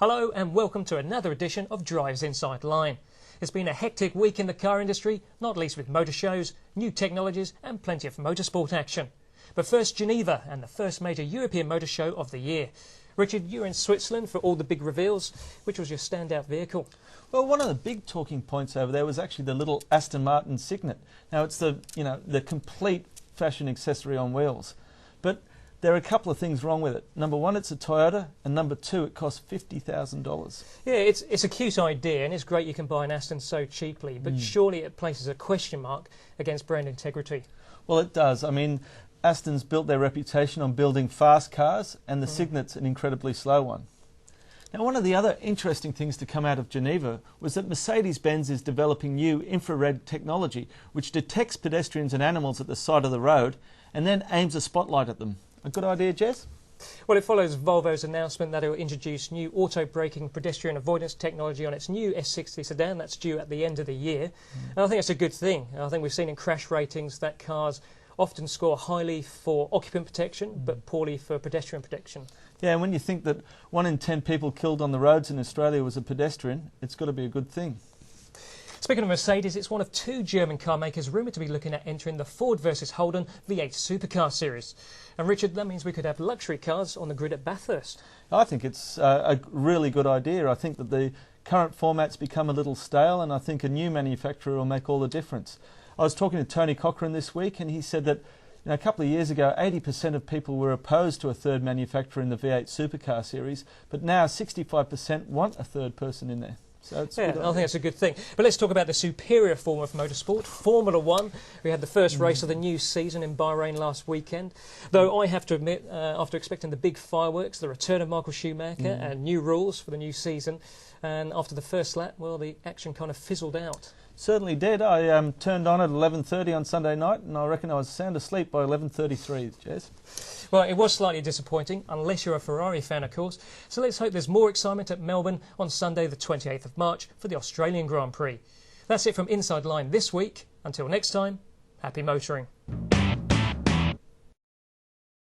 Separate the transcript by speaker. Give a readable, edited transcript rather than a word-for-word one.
Speaker 1: Hello and welcome to another edition of Drive's Inside Line. It's been a hectic week in the car industry, not least with motor shows, new technologies and plenty of motorsport action. But first, Geneva and the first major European motor show of the year. Richard, you were in Switzerland for all the big reveals. Which was your standout vehicle?
Speaker 2: Well, one of the big talking points over there was actually the little Aston Martin Cygnet. Now, it's the complete fashion accessory on wheels. But there are a couple of things wrong with it. Number one, it's a Toyota, and number two, it costs $50,000.
Speaker 1: Yeah, it's a cute idea, and it's great you can buy an Aston so cheaply, but surely it places a question mark against brand integrity.
Speaker 2: Well, it does. I mean, Aston's built their reputation on building fast cars, and the Cygnet's an incredibly slow one. Now, one of the other interesting things to come out of Geneva was that Mercedes-Benz is developing new infrared technology, which detects pedestrians and animals at the side of the road, and then aims a spotlight at them. A good idea, Jez?
Speaker 1: Well, it follows Volvo's announcement that it will introduce new auto-braking pedestrian-avoidance technology on its new S60 sedan that's due at the end of the year. And I think it's a good thing. I think we've seen in crash ratings that cars often score highly for occupant protection but poorly for pedestrian protection.
Speaker 2: Yeah, and when you think that 1 in 10 people killed on the roads in Australia was a pedestrian, it's got to be a good thing.
Speaker 1: Speaking of Mercedes, it's one of 2 German car makers rumoured to be looking at entering the Ford versus Holden V8 Supercar series. And Richard, that means we could have luxury cars on the grid at Bathurst.
Speaker 2: I think it's a really good idea. I think that the current format's become a little stale, and I think a new manufacturer will make all the difference. I was talking to Tony Cochrane this week, and he said that a couple of years ago 80% of people were opposed to a third manufacturer in the V8 Supercar series, but now 65% want a third person in there. So it's
Speaker 1: I think that's a good thing. But let's talk about the superior form of motorsport, Formula One. We had the first race of the new season in Bahrain last weekend. Though I have to admit, after expecting the big fireworks, the return of Michael Schumacher and new rules for the new season, and after the first lap, well, the action kind of fizzled out.
Speaker 2: Certainly did. I turned on at 11:30 on Sunday night, and I reckon I was sound asleep by 11:33, Jez.
Speaker 1: Well, it was slightly disappointing, unless you're a Ferrari fan, of course. So let's hope there's more excitement at Melbourne on Sunday the 28th of March for the Australian Grand Prix. That's it from Inside Line this week. Until next time, happy motoring.